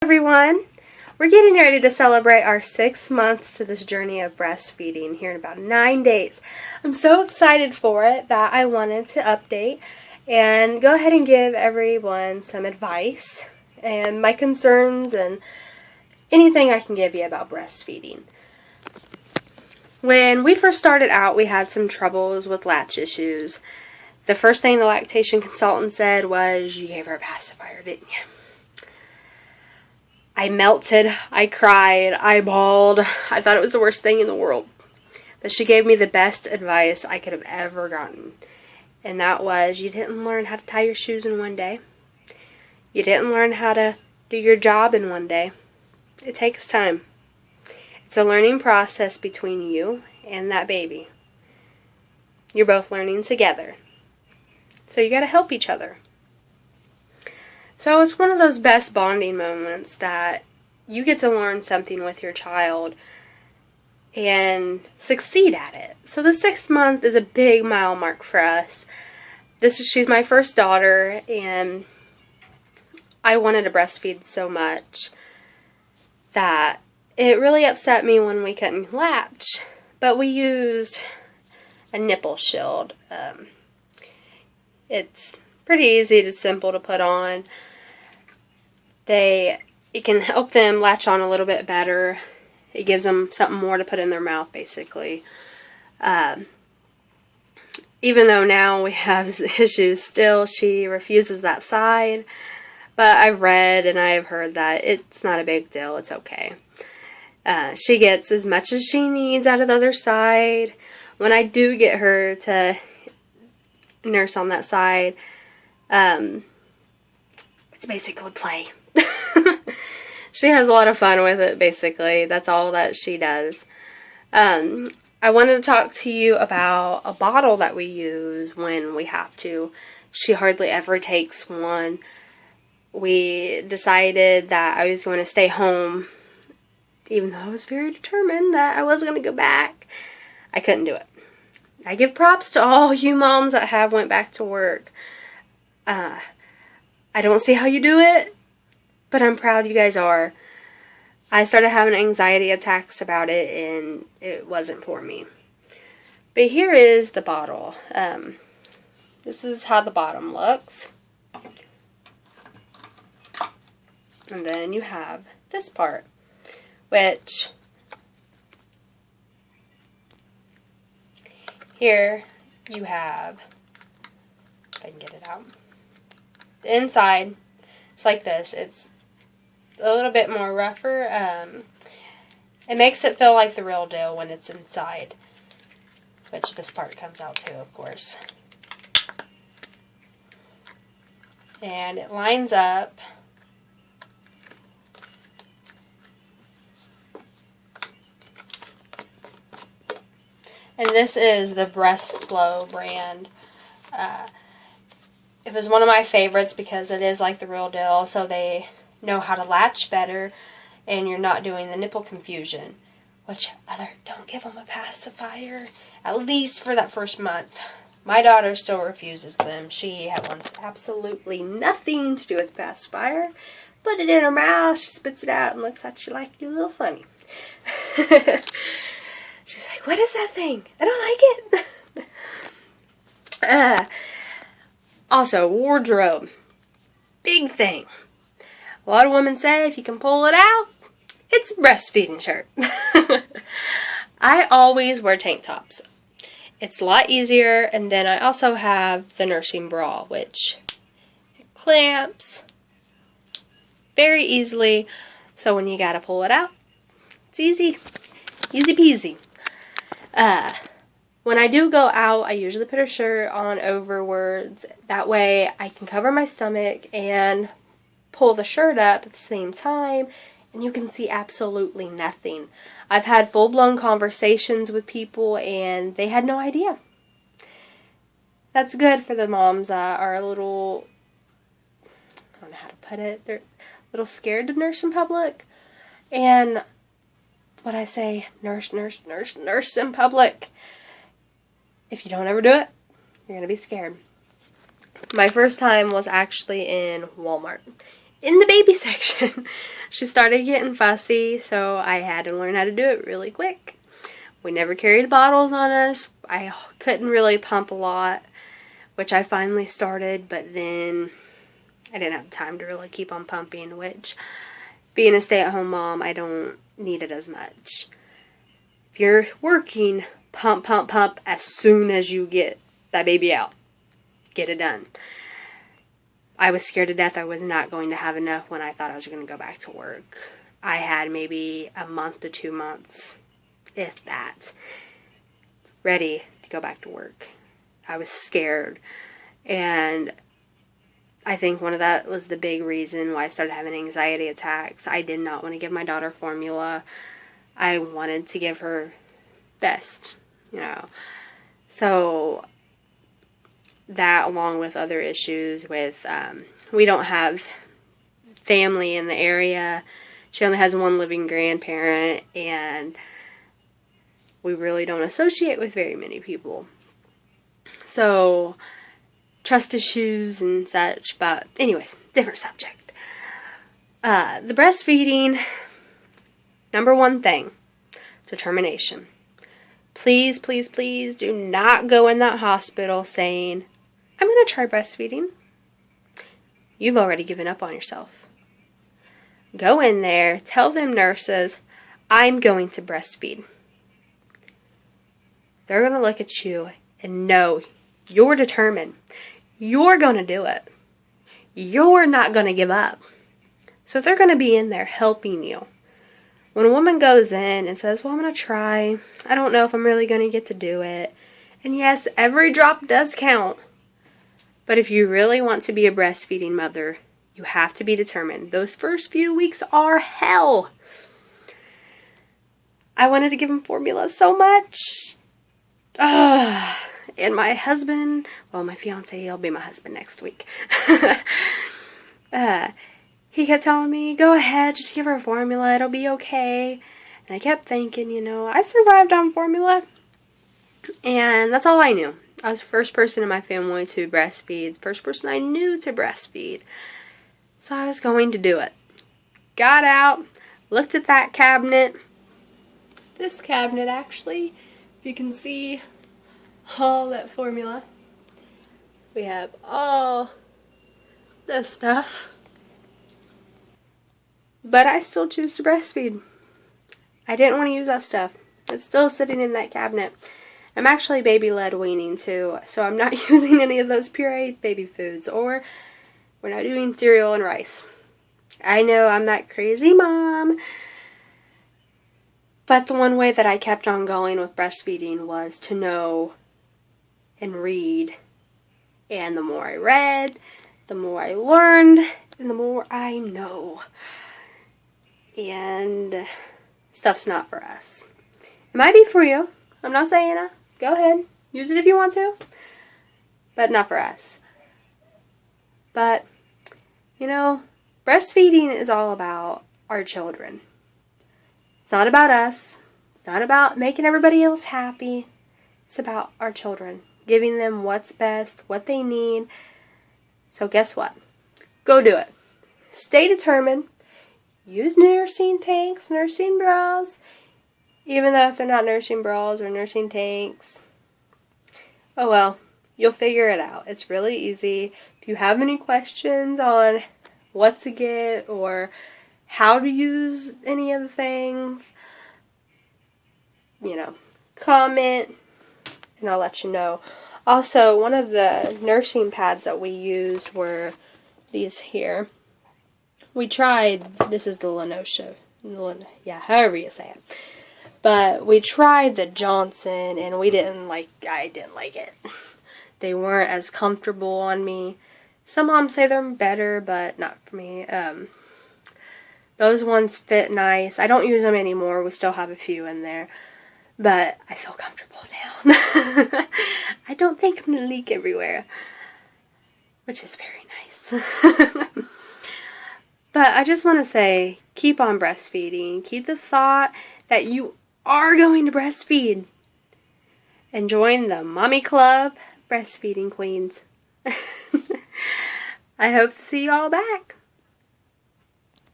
Everyone, we're getting ready to celebrate our 6 months to this journey of breastfeeding here in about 9 days. I'm so excited for it that I wanted to update and go ahead and give everyone some advice and my concerns and anything I can give you about breastfeeding. When we first started out, we had some troubles with latch issues. The first thing the lactation consultant said was, "You gave her a pacifier, didn't you?" I melted, I cried, I bawled. I thought it was the worst thing in the world. But she gave me the best advice I could have ever gotten. And that was, you didn't learn how to tie your shoes in one day. You didn't learn how to do your job in one day. It takes time. It's a learning process between you and that baby. You're both learning together. So you got to help each other. So it's one of those best bonding moments that you get to learn something with your child and succeed at it. So the 6th month is a big mile mark for us. She's my first daughter, and I wanted to breastfeed so much that it really upset me when we couldn't latch. But we used a nipple shield. It's pretty easy to simple to put on. It can help them latch on a little bit better. It gives them something more to put in their mouth, basically. Even though now we have issues still, she refuses that side. But I've read and I've heard that it's not a big deal. It's okay. She gets as much as she needs out of the other side. When I do get her to nurse on that side, it's basically play. She has a lot of fun with it, basically. That's all that she does. I wanted to talk to you about a bottle that we use when we have to. She hardly ever takes one. We decided that I was going to stay home, even though I was very determined that I wasn't going to go back. I couldn't do it. I give props to all you moms that have went back to work. I don't see how you do it, but I'm proud you guys are. I started having anxiety attacks about it, and it wasn't for me. But here is the bottle. This is how the bottom looks. And then you have this part, which here you have, if I can get it out, the inside. It's like this. It's a little bit more rougher. It makes it feel like the real deal when it's inside, which this part comes out too, of course. And it lines up. And this is the Breastflow brand. It was one of my favorites because it is like the real deal, so they know how to latch better, and you're not doing the nipple confusion. Don't give them a pacifier, at least for that first month. My daughter still refuses them. She wants absolutely nothing to do with pacifier. Put it in her mouth, she spits it out and looks at you like you're a little funny. She's like, "What is that thing? I don't like it." Also, wardrobe. Big thing. A lot of women say if you can pull it out, it's a breastfeeding shirt. I always wear tank tops. It's a lot easier, and then I also have the nursing bra, which it clamps very easily, so when you gotta pull it out, it's easy. Easy peasy. When I do go out, I usually put a shirt on overwards. That way I can cover my stomach and pull the shirt up at the same time, and you can see absolutely nothing. I've had full-blown conversations with people, and they had no idea. That's good for the moms that are a little, I don't know how to put it, they're a little scared to nurse in public. And what I say, nurse in public. If you don't ever do it, you're going to be scared. My first time was actually in Walmart. in the baby section. She started getting fussy, so I had to learn how to do it really quick. We never carried bottles on us. I couldn't really pump a lot, which I finally started, but then I didn't have time to really keep on pumping, which, being a stay-at-home mom, I don't need it as much. If you're working, pump, pump, pump as soon as you get that baby out. Get it done. I was scared to death I was not going to have enough when I thought I was going to go back to work. I had maybe a month to 2 months, if that, ready to go back to work. I was scared, and I think one of that was the big reason why I started having anxiety attacks. I did not want to give my daughter formula. I wanted to give her best, So that, along with other issues with, we don't have family in the area. She only has one living grandparent, and we really don't associate with very many people. So, trust issues and such, but anyways, different subject. The breastfeeding, number one thing, determination. Please, please, please do not go in that hospital saying, I'm going to try breastfeeding. You've already given up on yourself. Go in there, tell them nurses, I'm going to breastfeed. They're going to look at you and know you're determined. You're going to do it. You're not going to give up. So they're going to be in there helping you. When a woman goes in and says, well, I'm going to try. I don't know if I'm really going to get to do it. And yes, every drop does count. But if you really want to be a breastfeeding mother, you have to be determined. Those first few weeks are hell. I wanted to give him formula so much. And my husband, well, my fiance, he'll be my husband next week. He kept telling me, go ahead, just give her formula, it'll be okay. And I kept thinking, I survived on formula. And that's all I knew. I was the first person in my family to breastfeed, the first person I knew to breastfeed. So I was going to do it. Got out, looked at that cabinet. This cabinet, actually, if you can see all that formula. We have all this stuff. But I still choose to breastfeed. I didn't want to use that stuff. It's still sitting in that cabinet. I'm actually baby-led weaning too, so I'm not using any of those pureed baby foods, or we're not doing cereal and rice. I know I'm that crazy mom, but the one way that I kept on going with breastfeeding was to know and read, and the more I read, the more I learned, and the more I know. And stuff's not for us. It might be for you. I'm not saying it. Go ahead. Use it if you want to. But not for us. But, breastfeeding is all about our children. It's not about us. It's not about making everybody else happy. It's about our children. Giving them what's best, what they need. So guess what? Go do it. Stay determined. Use nursing tanks, nursing bras. Even though if they're not nursing bras or nursing tanks. Oh well, you'll figure it out. It's really easy. If you have any questions on what to get or how to use any of the things, comment and I'll let you know. Also, one of the nursing pads that we used were these here. We tried, this is the Lenosha, however you say it. But we tried the Johnson, and I didn't like it. They weren't as comfortable on me. Some moms say they're better, but not for me. Those ones fit nice. I don't use them anymore. We still have a few in there. But I feel comfortable now. I don't think I'm going to leak everywhere. Which is very nice. But I just want to say, keep on breastfeeding. Keep the thought that you are going to breastfeed. And join the Mommy Club Breastfeeding Queens. I hope to see you all back.